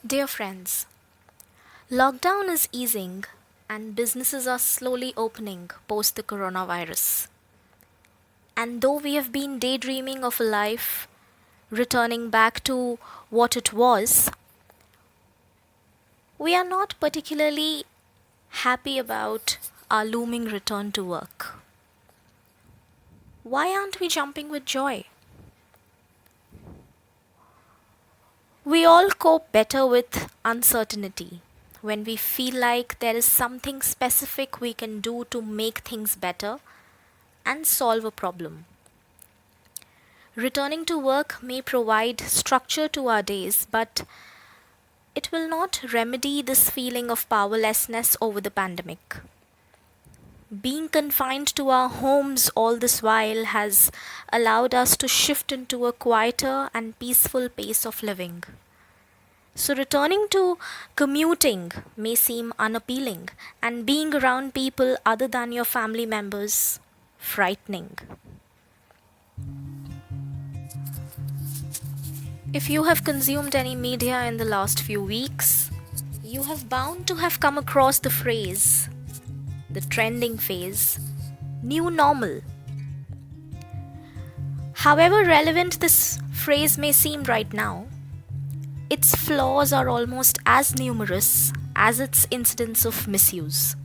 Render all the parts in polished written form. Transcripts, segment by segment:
Dear friends, lockdown is easing and businesses are slowly opening post the coronavirus. And though we have been daydreaming of a life returning back to what it was, we are not particularly happy about our looming return to work. Why aren't we jumping with joy? We all cope better with uncertainty when we feel like there is something specific we can do to make things better and solve a problem. Returning to work may provide structure to our days, but it will not remedy this feeling of powerlessness over the pandemic. Being confined to our homes all this while has allowed us to shift into a quieter and peaceful pace of living. So, returning to commuting may seem unappealing, and being around people other than your family members frightening. If you have consumed any media in the last few weeks, you have bound to have come across the phrase, the trending phase, new normal. However relevant this phrase may seem right now, its flaws are almost as numerous as its incidents of misuse.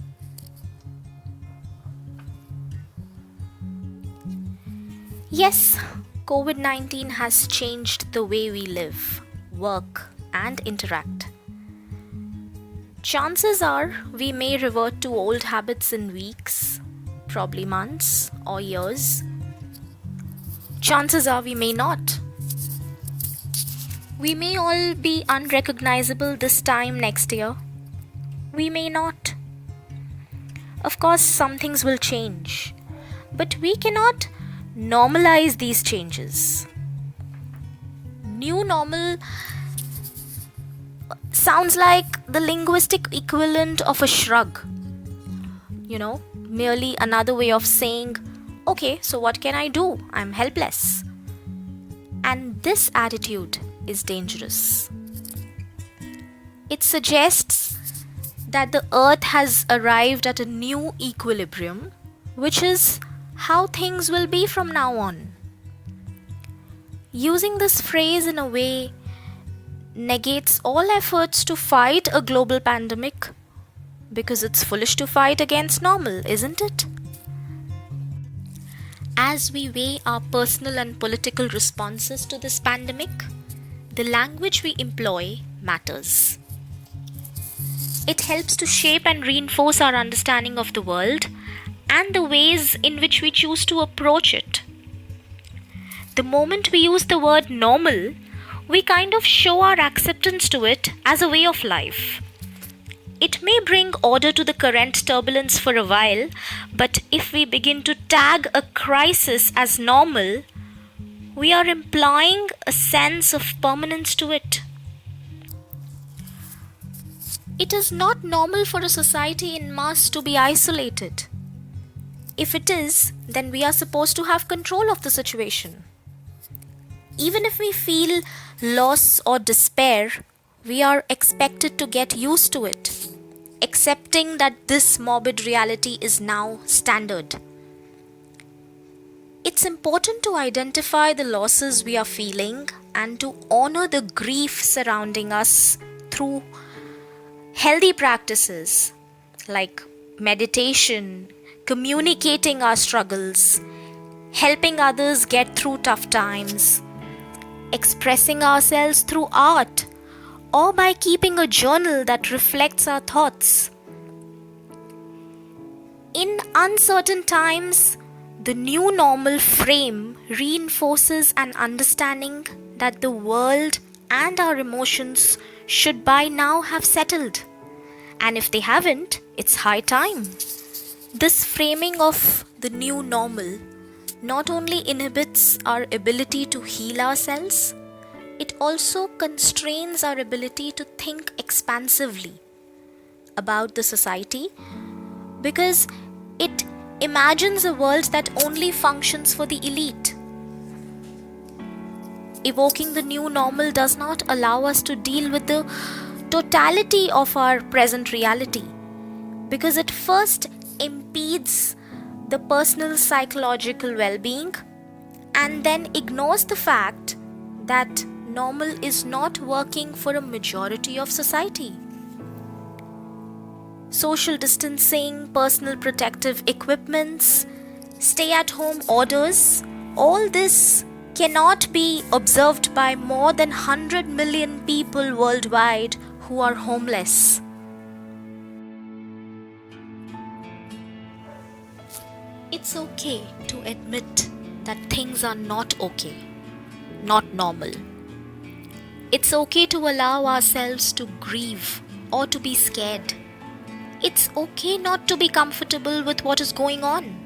Yes, COVID 19 has changed the way we live, work, and interact. Chances are we may revert to old habits in weeks, probably months or years. Chances are we may not. We may all be unrecognizable this time next year. We may not. Of course, some things will change, but we cannot normalize these changes. New normal sounds like the linguistic equivalent of a shrug. Merely another way of saying, okay, so what can I do? I'm helpless. And this attitude is dangerous. It suggests that the earth has arrived at a new equilibrium, which is how things will be from now on. Using this phrase in a way negates all efforts to fight a global pandemic because it's foolish to fight against normal, isn't it? As we weigh our personal and political responses to this pandemic, the language we employ matters. It helps to shape and reinforce our understanding of the world and the ways in which we choose to approach it. The moment we use the word normal, we kind of show our acceptance to it as a way of life. It may bring order to the current turbulence for a while, but if we begin to tag a crisis as normal, we are implying a sense of permanence to it. It is not normal for a society in mass to be isolated. If it is, then we are supposed to have control of the situation. Even if we feel loss or despair, we are expected to get used to it, accepting that this morbid reality is now standard. It's important to identify the losses we are feeling and to honor the grief surrounding us through healthy practices like meditation, communicating our struggles, helping others get through tough times, expressing ourselves through art, or by keeping a journal that reflects our thoughts. In uncertain times, the new normal frame reinforces an understanding that the world and our emotions should by now have settled. And if they haven't, it's high time. This framing of the new normal not only inhibits our ability to heal ourselves, it also constrains our ability to think expansively about the society because it imagines a world that only functions for the elite. Evoking the new normal does not allow us to deal with the totality of our present reality, because it first impedes the personal psychological well being and then ignores the fact that normal is not working for a majority of society. Social distancing, personal protective equipments, stay at home orders, all this cannot be observed by more than 100 million people worldwide who are homeless. It's okay to admit that things are not okay, not normal. It's okay to allow ourselves to grieve or to be scared. It's okay not to be comfortable with what is going on.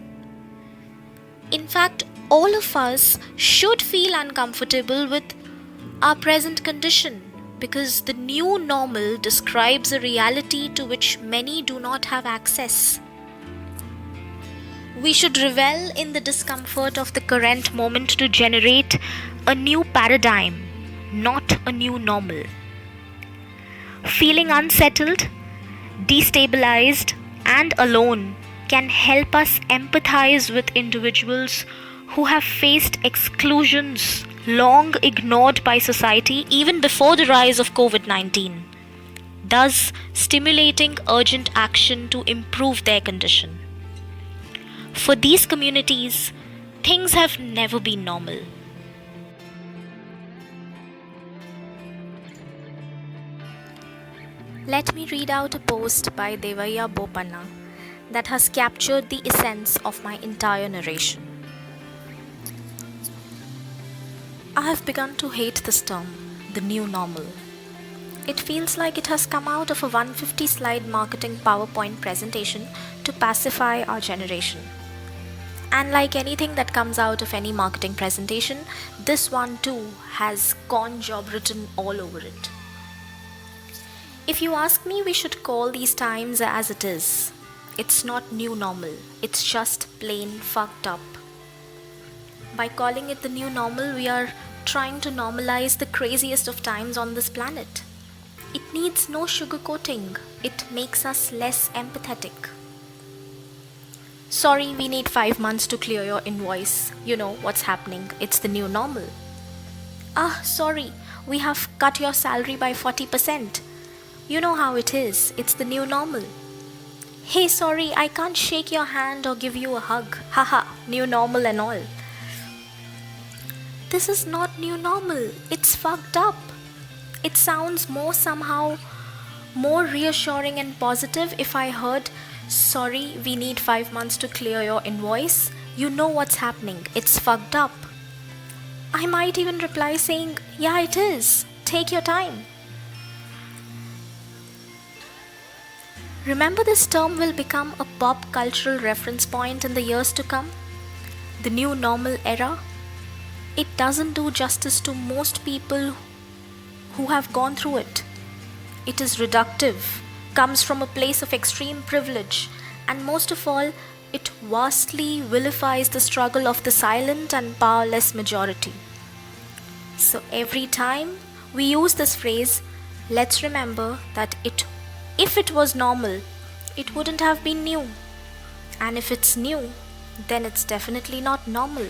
In fact, all of us should feel uncomfortable with our present condition, because the new normal describes a reality to which many do not have access. We should revel in the discomfort of the current moment to generate a new paradigm, not a new normal. Feeling unsettled, destabilized, and alone can help us empathize with individuals who have faced exclusions long ignored by society even before the rise of COVID-19, thus stimulating urgent action to improve their condition. For these communities, things have never been normal. Let me read out a post by Devaya Bopanna that has captured the essence of my entire narration. I have begun to hate this term, the new normal. It feels like it has come out of a 150-slide marketing PowerPoint presentation to pacify our generation. And like anything that comes out of any marketing presentation, this one too has con job written all over it. If you ask me, we should call these times as it is. It's not new normal, it's just plain fucked up. By calling it the new normal, we are trying to normalize the craziest of times on this planet. It needs no sugarcoating, it makes us less empathetic. Sorry, we need 5 months to clear your invoice. You know what's happening, it's the new normal. Sorry, we have cut your salary by 40%. You know how it is, it's the new normal. Hey, sorry, I can't shake your hand or give you a hug. Haha, new normal and all. This is not new normal, it's fucked up. It sounds somehow more reassuring and positive if I heard, sorry, we need 5 months to clear your invoice. You know what's happening, it's fucked up. I might even reply saying, yeah, it is. Take your time. Remember, this term will become a pop cultural reference point in the years to come. The new normal era. It doesn't do justice to most people who have gone through it. It is reductive, comes from a place of extreme privilege, and most of all, it vastly vilifies the struggle of the silent and powerless majority. So every time we use this phrase, let's remember that if it was normal, it wouldn't have been new. And if it's new, then it's definitely not normal.